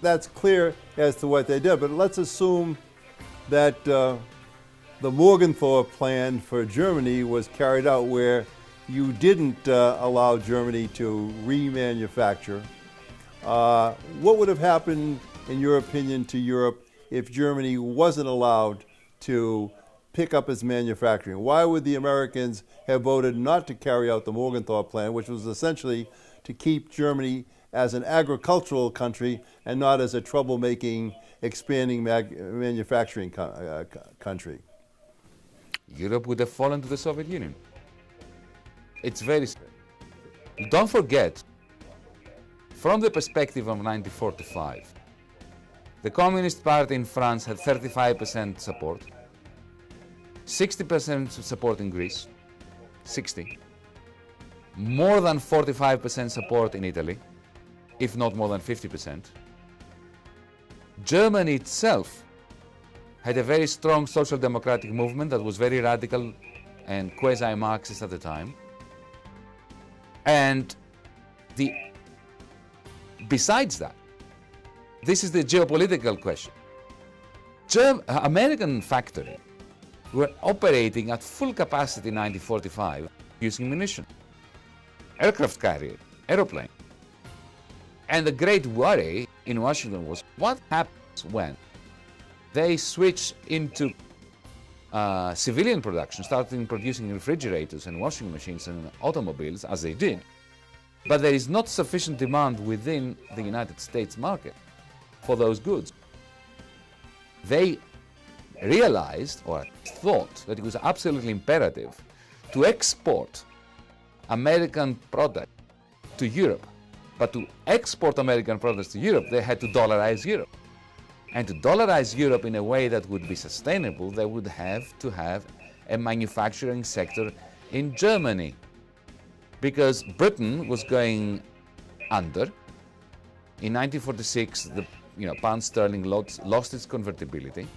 that's clear as to what they did. But let's assume that the Morgenthau plan for Germany was carried out, where you didn't allow Germany to remanufacture. What would have happened, in your opinion, to Europe if Germany wasn't allowed to pick up its manufacturing? Why would the Americans have voted not to carry out the Morgenthau plan, which was essentially to keep Germany as an agricultural country and not as a troublemaking, expanding manufacturing country? Europe would have fallen to the Soviet Union. It's very simple. Don't forget, from the perspective of 1945, the Communist Party in France had 35% support, 60% support in Greece, 60, more than 45% support in Italy, if not more than 50%. Germany itself had a very strong social democratic movement that was very radical and quasi-Marxist at the time. And besides that, this is the geopolitical question. American factories were operating at full capacity in 1945 using munition, aircraft carrier, aeroplane. And the great worry in Washington was what happens when they switch into civilian production, starting producing refrigerators and washing machines and automobiles, as they did, but there is not sufficient demand within the United States market for those goods. They realized, or thought, that it was absolutely imperative to export American products to Europe. But to export American products to Europe, they had to dollarize Europe. And to dollarize Europe in a way that would be sustainable, they would have to have a manufacturing sector in Germany. Because Britain was going under. In 1946, the pound sterling lost its convertibility.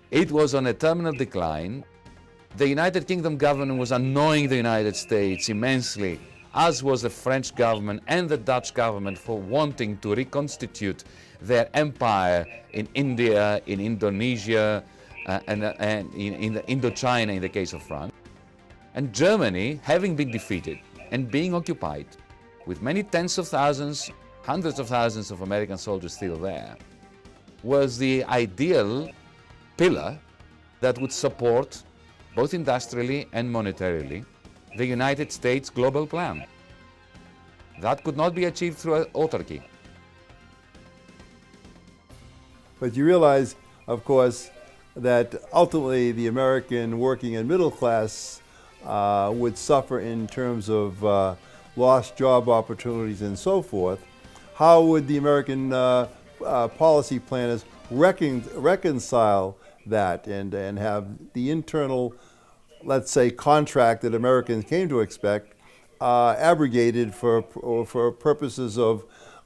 It was on a terminal decline. The United Kingdom government was annoying the United States immensely, as was the French government and the Dutch government, for wanting to reconstitute their empire in India, in Indonesia, and in Indochina in the case of France. And Germany, having been defeated and being occupied, with many tens of thousands, hundreds of thousands of American soldiers still there, was the ideal pillar that would support, both industrially and monetarily, the United States global plan. That could not be achieved through autarky. But you realize, of course, that ultimately the American working and middle class would suffer in terms of lost job opportunities and so forth. How would the American policy planners reconcile that and have the internal, let's say, contract that Americans came to expect abrogated for purposes of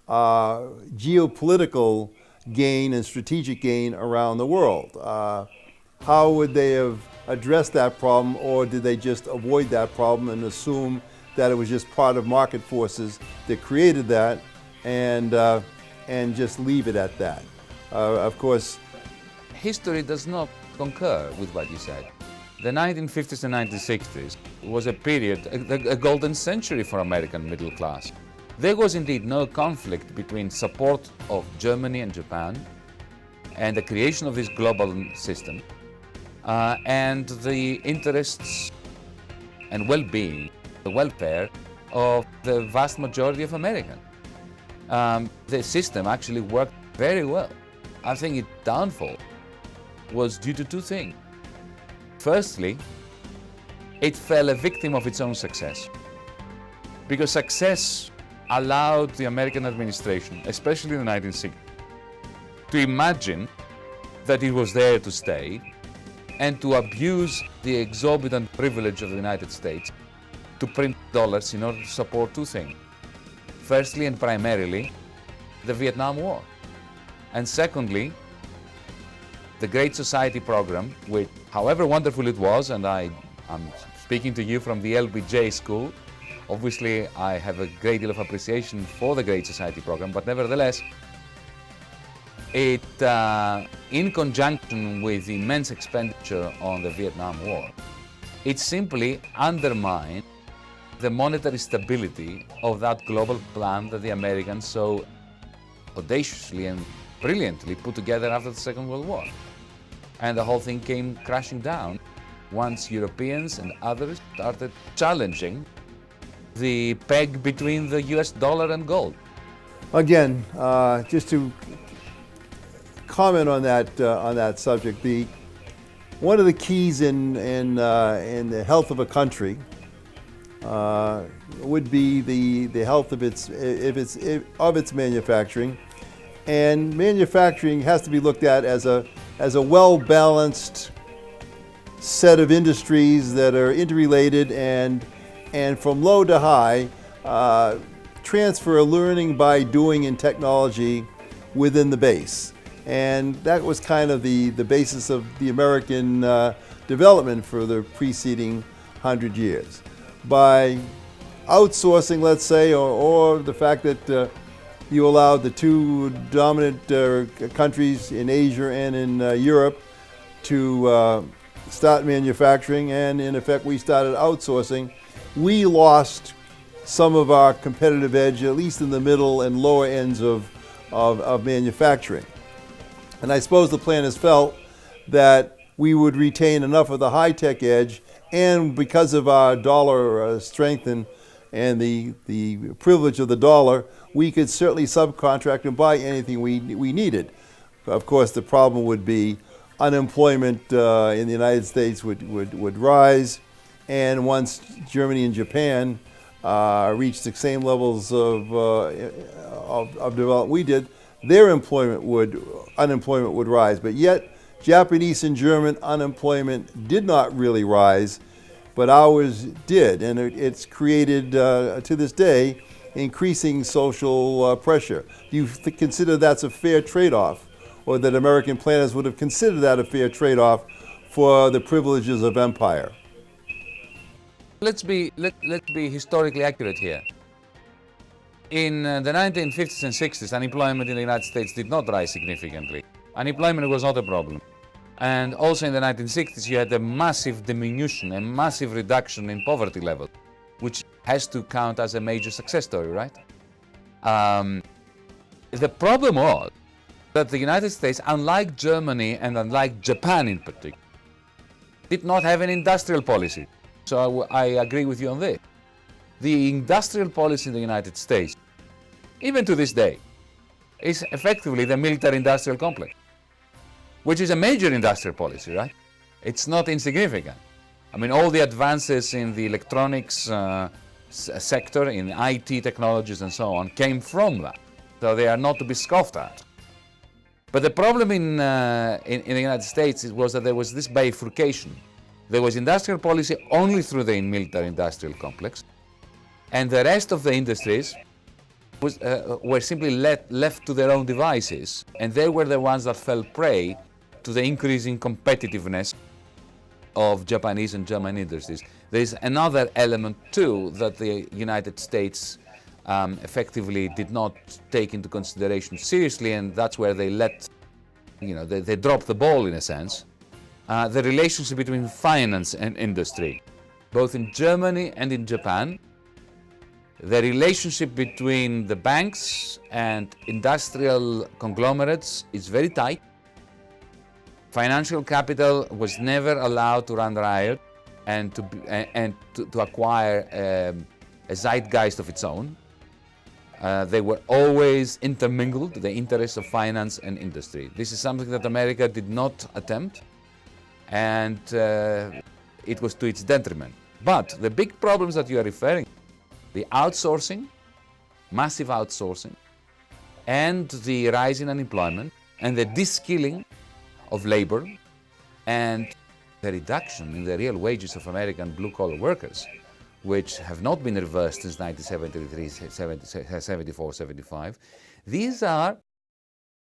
geopolitical gain and strategic gain around the world? How would they have addressed that problem, or did they just avoid that problem and assume that it was just part of market forces that created that and just leave it at that? Of course, history does not concur with what you said. The 1950s and 1960s was a period, a golden century for American middle class. There was indeed no conflict between support of Germany and Japan and the creation of this global system and the interests and well-being, the welfare of the vast majority of Americans. The system actually worked very well. I think its downfall was due to two things. Firstly, it fell a victim of its own success, because success allowed the American administration, especially in the 1960s, to imagine that it was there to stay and to abuse the exorbitant privilege of the United States to print dollars in order to support two things. Firstly and primarily, the Vietnam War. And secondly, the Great Society program, which, however wonderful it was, and I'm speaking to you from the LBJ school, obviously I have a great deal of appreciation for the Great Society program, but nevertheless, It, in conjunction with immense expenditure on the Vietnam War, it simply undermined the monetary stability of that global plan that the Americans so audaciously and brilliantly put together after the Second World War. And the whole thing came crashing down once Europeans and others started challenging the peg between the US dollar and gold. Again, just to comment on that subject, one of the keys in the health of a country would be the health of its manufacturing, and manufacturing has to be looked at as a well-balanced set of industries that are interrelated and from low to high transfer learning by doing in technology within the base. And that was kind of the basis of the American development for the preceding 100 years. By outsourcing, let's say, or the fact that you allowed the two dominant countries in Asia and in Europe to start manufacturing, and in effect we started outsourcing, we lost some of our competitive edge, at least in the middle and lower ends of manufacturing. And I suppose the plan is felt that we would retain enough of the high-tech edge, and because of our dollar strength and the privilege of the dollar, we could certainly subcontract and buy anything we needed. Of course, the problem would be unemployment in the United States would rise, and once Germany and Japan reached the same levels of development we did, their unemployment would rise. But yet, Japanese and German unemployment did not really rise, but ours did, and it's created to this day increasing social pressure. Do you consider that's a fair trade-off, or that American planners would have considered that a fair trade-off for the privileges of empire? Let's be historically accurate here. In the 1950s and 60s, unemployment in the United States did not rise significantly. Unemployment was not a problem. And also in the 1960s, you had a massive diminution, a massive reduction in poverty level, which has to count as a major success story, right? The problem was that the United States, unlike Germany and unlike Japan in particular, did not have an industrial policy. So I agree with you on this. The industrial policy in the United States, even to this day, is effectively the military-industrial complex, which is a major industrial policy, right? It's not insignificant. I mean, all the advances in the electronics sector, in IT technologies and so on, came from that. So they are not to be scoffed at. But the problem in the United States was that there was this bifurcation. There was industrial policy only through the military-industrial complex, and the rest of the industries were simply left to their own devices, and they were the ones that fell prey to the increasing competitiveness of Japanese and German industries. There is another element too that the United States effectively did not take into consideration seriously, and that's where they they dropped the ball in a sense. The relationship between finance and industry, both in Germany and in Japan. The relationship between the banks and industrial conglomerates is very tight. Financial capital was never allowed to run riot and to acquire a zeitgeist of its own. They were always intermingled, the interests of finance and industry. This is something that America did not attempt, and it was to its detriment. But the big problems that you are referring to, the outsourcing, massive outsourcing, and the rise in unemployment, and the de-skilling of labor, and the reduction in the real wages of American blue-collar workers, which have not been reversed since 1973, 74, 75. These are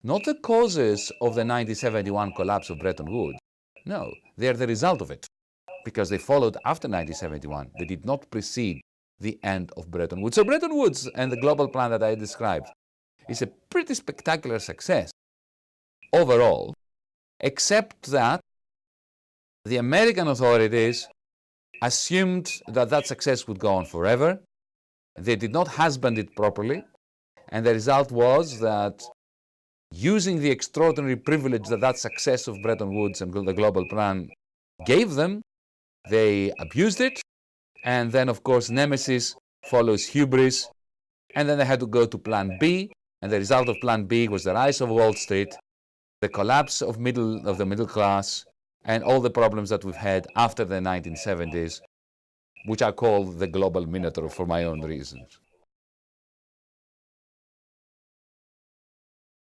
not the causes of the 1971 collapse of Bretton Woods. No, they are the result of it, because they followed after 1971. They did not precede the end of Bretton Woods. So Bretton Woods and the global plan that I described is a pretty spectacular success. overall, except that the American authorities assumed that that success would go on forever. They did not husband it properly, and the result was that using the extraordinary privilege that that success of Bretton Woods and the global plan gave them, they abused it, and then of course nemesis follows hubris, and then they had to go to plan B, and the result of plan B was the rise of Wall Street, the collapse of the middle class, and all the problems that we've had after the 1970s, which I call the global minotaur for my own reasons.